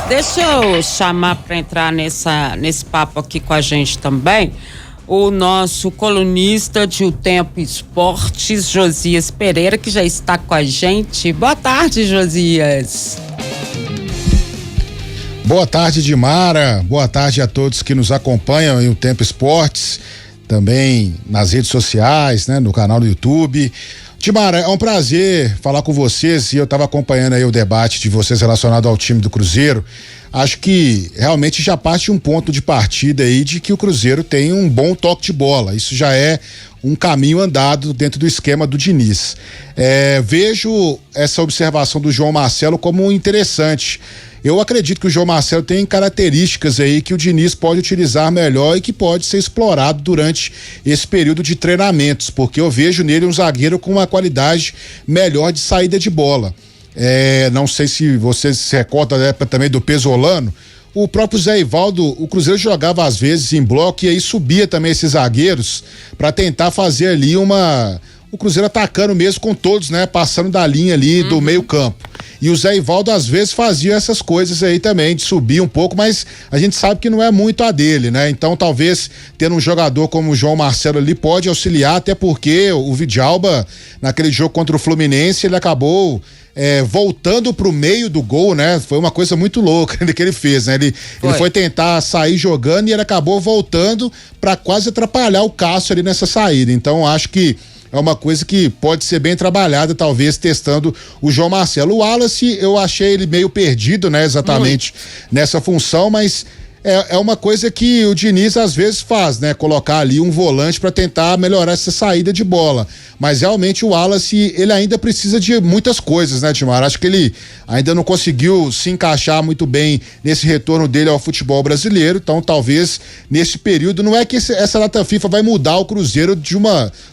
Deixa eu chamar para entrar nesse papo aqui com a gente também o nosso colunista de O Tempo Esportes, Josias Pereira, que já está com a gente. Boa tarde, Josias. Boa tarde, Dimara. Boa tarde a todos que nos acompanham em O Tempo Esportes, também nas redes sociais, né, no canal do YouTube. Dimara, é um prazer falar com vocês e eu estava acompanhando aí o debate de vocês relacionado ao time do Cruzeiro. Acho que realmente já parte um ponto de partida aí de que o Cruzeiro tem um bom toque de bola. Isso já é um caminho andado dentro do esquema do Diniz. Vejo essa observação do João Marcelo como interessante. Eu acredito que o João Marcelo tem características aí que o Diniz pode utilizar melhor e que pode ser explorado durante esse período de treinamentos, porque eu vejo nele um zagueiro com uma qualidade melhor de saída de bola. Não sei se você se recorda da época também do Pesolano. O próprio Zé Ivaldo, o Cruzeiro jogava às vezes em bloco e aí subia também esses zagueiros para tentar fazer ali o Cruzeiro atacando mesmo com todos, né? Passando da linha ali do meio campo. E o Zé Ivaldo às vezes fazia essas coisas aí também, de subir um pouco, mas a gente sabe que não é muito a dele, né? Então talvez tendo um jogador como o João Marcelo ali pode auxiliar, até porque o Vidalba, naquele jogo contra o Fluminense, ele acabou voltando pro meio do gol, né? Foi uma coisa muito louca que ele fez, né? Ele foi tentar sair jogando e ele acabou voltando para quase atrapalhar o Cássio ali nessa saída. Então acho que é uma coisa que pode ser bem trabalhada, talvez testando o João Marcelo. O Wallace, eu achei ele meio perdido, né? Exatamente nessa função, mas é uma coisa que o Diniz às vezes faz, né? Colocar ali um volante para tentar melhorar essa saída de bola. Mas realmente o Wallace, ele ainda precisa de muitas coisas, né, Timar? Acho que ele ainda não conseguiu se encaixar muito bem nesse retorno dele ao futebol brasileiro. Então, talvez nesse período, não é que essa data FIFA vai mudar o Cruzeiro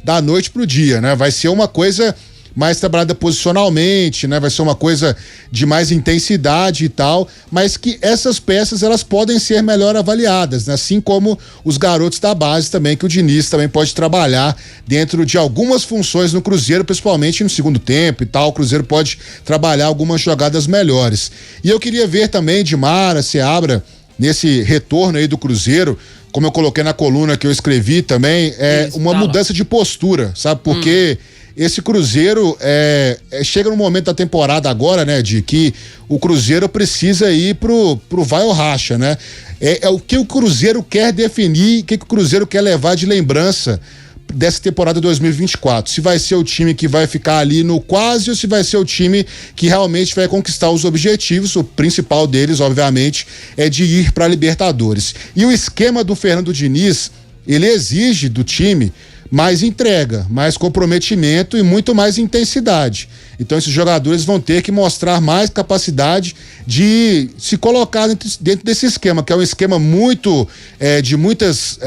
da noite pro dia, né? Vai ser uma coisa mais trabalhada posicionalmente, né? Vai ser uma coisa de mais intensidade e tal, mas que essas peças elas podem ser melhor avaliadas, né? Assim como os garotos da base também, que o Diniz também pode trabalhar dentro de algumas funções no Cruzeiro, principalmente no segundo tempo e tal. O Cruzeiro pode trabalhar algumas jogadas melhores. E eu queria ver também, Dimara, Seabra, nesse retorno aí do Cruzeiro, como eu coloquei na coluna que eu escrevi também, uma mudança de postura, sabe? Porque esse Cruzeiro chega no momento da temporada agora, né, de que o Cruzeiro precisa ir pro vai ou racha, né? É o que o Cruzeiro quer definir, o que o Cruzeiro quer levar de lembrança dessa temporada 2024. Se vai ser o time que vai ficar ali no quase ou se vai ser o time que realmente vai conquistar os objetivos. O principal deles, obviamente, é de ir para a Libertadores. E o esquema do Fernando Diniz, ele exige do time mais entrega, mais comprometimento e muito mais intensidade. Então esses jogadores vão ter que mostrar mais capacidade de se colocar dentro desse esquema, que é um esquema muito de muitas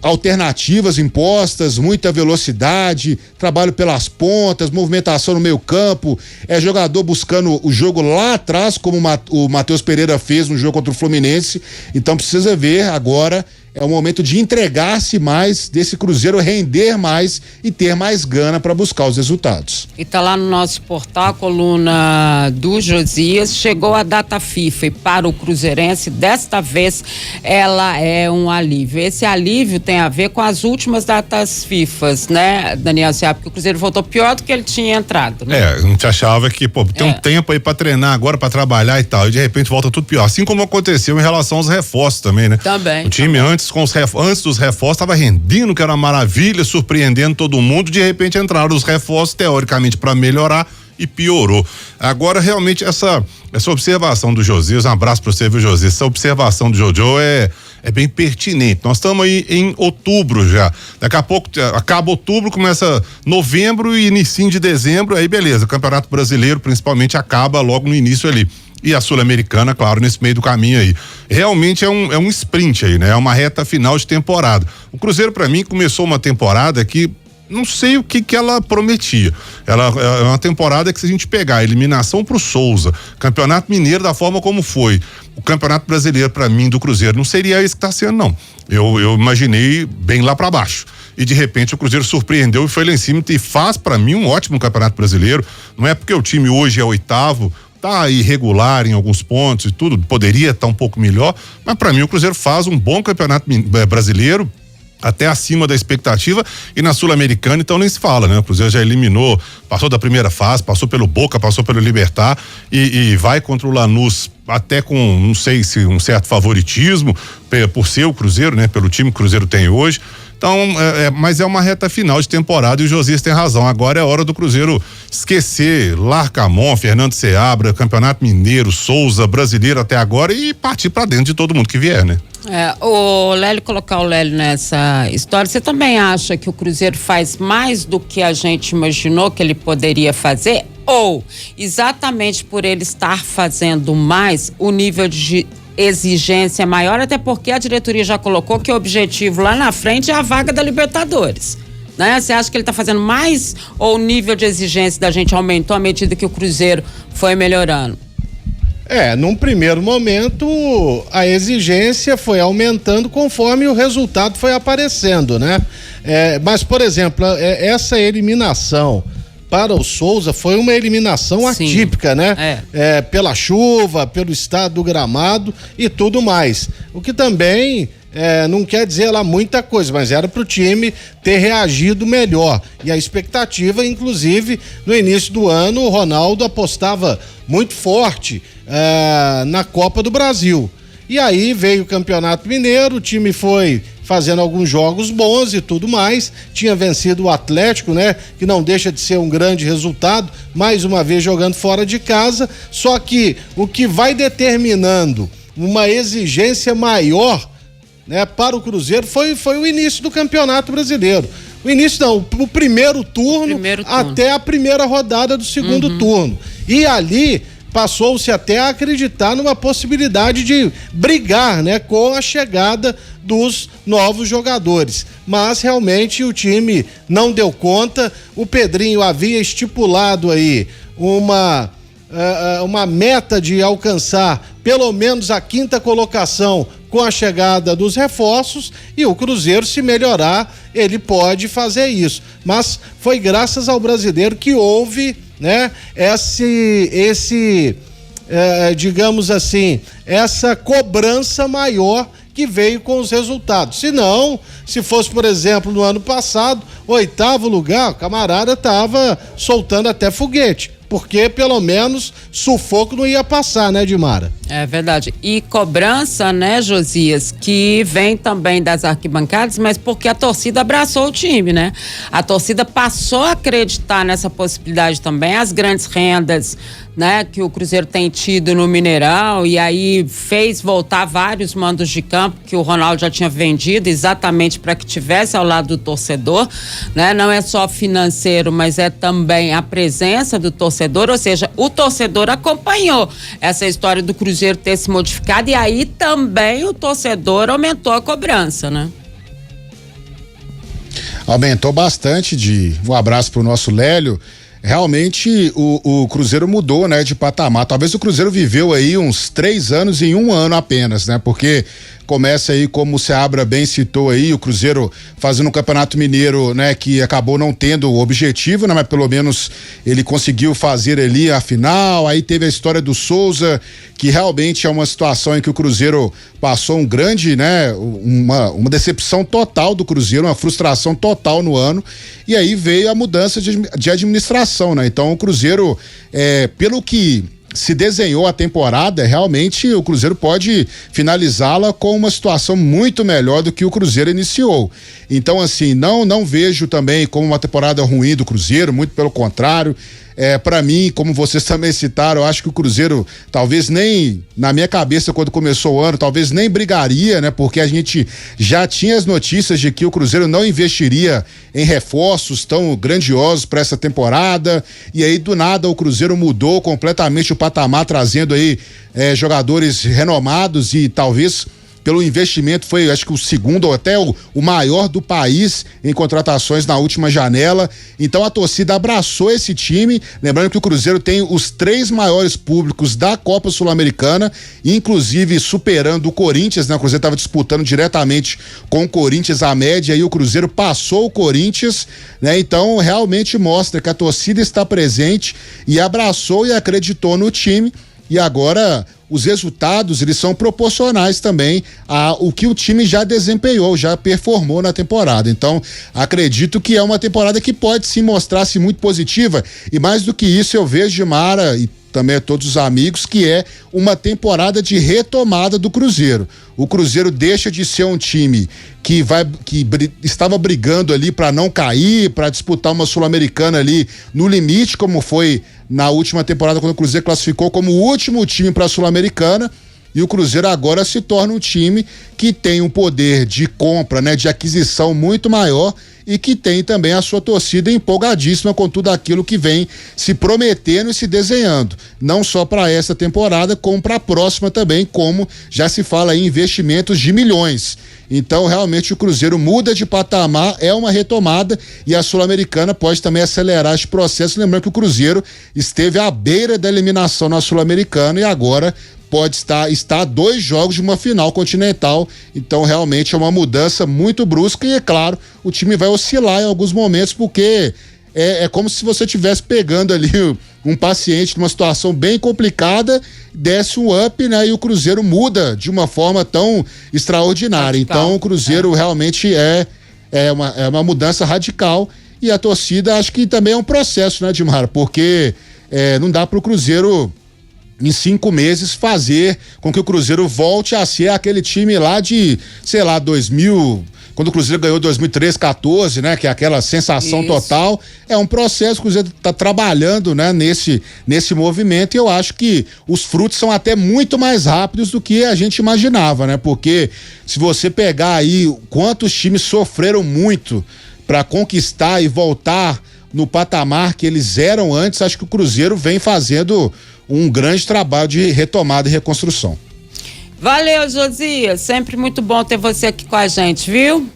alternativas impostas, muita velocidade, trabalho pelas pontas, movimentação no meio campo, jogador buscando o jogo lá atrás, como o Matheus Pereira fez no jogo contra o Fluminense. Então precisa ver agora, é o momento de entregar-se mais, desse Cruzeiro render mais e ter mais gana para buscar os resultados. E tá lá no nosso portal, a coluna do Josias, chegou a data FIFA e para o cruzeirense, desta vez ela é um alívio. Esse alívio tem a ver com as últimas datas FIFAs, né, Daniel Seabra? Porque o Cruzeiro voltou pior do que ele tinha entrado, né? A gente achava que, tem um tempo aí para treinar agora, para trabalhar e tal, e de repente volta tudo pior. Assim como aconteceu em relação aos reforços também, né? Também. O time antes dos reforços estava rendendo, que era uma maravilha, surpreendendo todo mundo, de repente entraram os reforços teoricamente para melhorar e piorou. Agora realmente essa observação do Josias, um abraço para você, viu, Josias? Essa observação do Jojo é bem pertinente. Nós estamos aí em outubro já. Daqui a pouco acaba outubro, começa novembro e início de dezembro, aí beleza. O Campeonato Brasileiro principalmente acaba logo no início ali. E a Sul-Americana, claro, nesse meio do caminho aí. Realmente é um sprint aí, né? É uma reta final de temporada. O Cruzeiro, para mim, começou uma temporada que não sei o que ela prometia. Ela é uma temporada que, se a gente pegar a eliminação pro Souza, Campeonato Mineiro da forma como foi, o Campeonato Brasileiro, para mim, do Cruzeiro, não seria esse que tá sendo, não. Eu imaginei bem lá para baixo. E de repente o Cruzeiro surpreendeu e foi lá em cima e faz para mim um ótimo Campeonato Brasileiro. Não é porque o time hoje é oitavo tá irregular em alguns pontos e tudo, poderia estar um pouco melhor, mas para mim o Cruzeiro faz um bom campeonato brasileiro, até acima da expectativa, e na Sul-Americana então nem se fala, né? O Cruzeiro já eliminou, passou da primeira fase, passou pelo Boca, passou pelo Libertad e vai contra o Lanús até com, não sei se um certo favoritismo por ser o Cruzeiro, né? Pelo time que o Cruzeiro tem hoje. Então, mas é uma reta final de temporada e o Josias tem razão. Agora é hora do Cruzeiro esquecer Larcamon, Fernando Seabra, Campeonato Mineiro, Souza, Brasileiro até agora e partir para dentro de todo mundo que vier, né? O Lélio, colocar o Lélio nessa história, você também acha que o Cruzeiro faz mais do que a gente imaginou que ele poderia fazer? Ou, exatamente por ele estar fazendo mais, o nível de exigência maior, até porque a diretoria já colocou que o objetivo lá na frente é a vaga da Libertadores, né? Você acha que ele está fazendo mais ou o nível de exigência da gente aumentou à medida que o Cruzeiro foi melhorando? Num primeiro momento a exigência foi aumentando conforme o resultado foi aparecendo, né? Mas, por exemplo, essa eliminação para o Souza foi uma eliminação atípica, né? Pela chuva, pelo estado do gramado e tudo mais. O que também não quer dizer lá muita coisa, mas era para o time ter reagido melhor. E a expectativa, inclusive, no início do ano, o Ronaldo apostava muito forte na Copa do Brasil. E aí veio o Campeonato Mineiro, o time foi fazendo alguns jogos bons e tudo mais, tinha vencido o Atlético, né? Que não deixa de ser um grande resultado, mais uma vez jogando fora de casa, só que o que vai determinando uma exigência maior, né, para o Cruzeiro foi o início do Campeonato Brasileiro. O início não, o primeiro turno até a primeira rodada do segundo turno. E ali passou-se até a acreditar numa possibilidade de brigar, né, com a chegada dos novos jogadores. Mas realmente o time não deu conta. O Pedrinho havia estipulado aí uma meta de alcançar pelo menos a 5ª colocação com a chegada dos reforços, e o Cruzeiro, se melhorar, ele pode fazer isso. Mas foi graças ao Brasileiro que houve, né, digamos assim, essa cobrança maior que veio com os resultados. Se não, se fosse, por exemplo, no ano passado, 8º lugar, o camarada tava soltando até foguete, porque pelo menos sufoco não ia passar, né, Dimara? É verdade. E cobrança, né, Josias, que vem também das arquibancadas, mas porque a torcida abraçou o time, né? A torcida passou a acreditar nessa possibilidade também, as grandes rendas, né, que o Cruzeiro tem tido no Mineirão, e aí fez voltar vários mandos de campo que o Ronaldo já tinha vendido exatamente para que tivesse ao lado do torcedor, né? Não é só financeiro, mas é também a presença do torcedor, ou seja, o torcedor acompanhou essa história do Cruzeiro ter se modificado, e aí também o torcedor aumentou a cobrança, né? Aumentou bastante. Um abraço pro nosso Lélio. Realmente o Cruzeiro mudou, né, de patamar. Talvez o Cruzeiro viveu aí uns 3 anos em 1 ano apenas, né? Porque começa aí, como o Seabra bem citou aí, o Cruzeiro fazendo um Campeonato Mineiro, né, que acabou não tendo o objetivo, né, mas pelo menos ele conseguiu fazer ali a final. Aí teve a história do Souza, que realmente é uma situação em que o Cruzeiro passou um grande, né, uma decepção total do Cruzeiro, uma frustração total no ano. E aí veio a mudança de administração, né? Então o Cruzeiro, pelo que se desenhou a temporada, realmente o Cruzeiro pode finalizá-la com uma situação muito melhor do que o Cruzeiro iniciou. Então, assim, não vejo também como uma temporada ruim do Cruzeiro, muito pelo contrário. Para mim, como vocês também citaram, eu acho que o Cruzeiro talvez nem, na minha cabeça quando começou o ano, talvez nem brigaria, né? Porque a gente já tinha as notícias de que o Cruzeiro não investiria em reforços tão grandiosos para essa temporada, e aí do nada o Cruzeiro mudou completamente o patamar, trazendo aí jogadores renomados e talvez pelo investimento, foi acho que o segundo ou até o maior do país em contratações na última janela. Então a torcida abraçou esse time, lembrando que o Cruzeiro tem os 3 maiores públicos da Copa Sul-Americana, inclusive superando o Corinthians, né? O Cruzeiro estava disputando diretamente com o Corinthians a média e o Cruzeiro passou o Corinthians, né? Então realmente mostra que a torcida está presente e abraçou e acreditou no time, e agora os resultados eles são proporcionais também ao que o time já desempenhou, já performou na temporada. Então acredito que é uma temporada que pode se mostrar-se muito positiva, e mais do que isso eu vejo, Gilmara, e também a todos os amigos, que é uma temporada de retomada do Cruzeiro. O Cruzeiro deixa de ser um time que estava brigando ali para não cair, para disputar uma Sul-Americana ali no limite, como foi na última temporada, quando o Cruzeiro classificou como o último time para a Sul-Americana. E o Cruzeiro agora se torna um time que tem um poder de compra, né, de aquisição muito maior, e que tem também a sua torcida empolgadíssima com tudo aquilo que vem se prometendo e se desenhando, não só para essa temporada, como para a próxima também, como já se fala em investimentos de milhões. Então realmente o Cruzeiro muda de patamar, é uma retomada, e a Sul-Americana pode também acelerar esse processo, lembrando que o Cruzeiro esteve à beira da eliminação na Sul-Americana e agora pode estar a 2 jogos de uma final continental. Então realmente é uma mudança muito brusca, e é claro, o time vai oscilar em alguns momentos, porque é como se você estivesse pegando ali um paciente numa situação bem complicada, desce um up, né? E o Cruzeiro muda de uma forma tão extraordinária. Radical. Então o Cruzeiro realmente é uma mudança radical, e a torcida acho que também é um processo, né, Dimara? Porque não dá pro Cruzeiro em 5 meses fazer com que o Cruzeiro volte a ser aquele time lá de, sei lá, 2000, quando o Cruzeiro ganhou 2013, 14, né? Que é aquela sensação total. É um processo, o Cruzeiro tá trabalhando, né? Nesse movimento, e eu acho que os frutos são até muito mais rápidos do que a gente imaginava, né? Porque se você pegar aí quantos times sofreram muito para conquistar e voltar no patamar que eles eram antes, acho que o Cruzeiro vem fazendo um grande trabalho de retomada e reconstrução. Valeu, Josias, sempre muito bom ter você aqui com a gente, viu?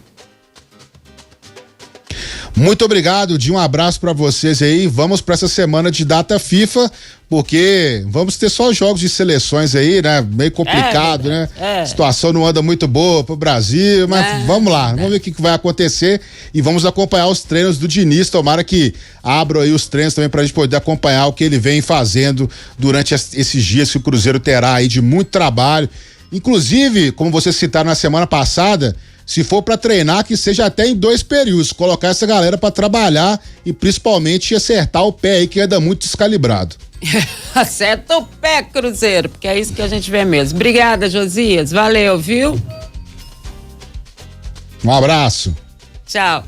Muito obrigado, Dinho, um abraço pra vocês aí. Vamos pra essa semana de data FIFA, porque vamos ter só jogos de seleções aí, né? Meio complicado, né? A situação não anda muito boa pro Brasil, mas vamos lá, vamos ver o que vai acontecer, e vamos acompanhar os treinos do Diniz. Tomara que abram aí os treinos também pra gente poder acompanhar o que ele vem fazendo durante esses dias que o Cruzeiro terá aí de muito trabalho. Inclusive, como vocês citaram na semana passada, se for para treinar, que seja até em 2 períodos, colocar essa galera para trabalhar e principalmente acertar o pé aí, que anda muito descalibrado. Acerta o pé, Cruzeiro, porque é isso que a gente vê mesmo. Obrigada, Josias, valeu, viu? Um abraço. Tchau.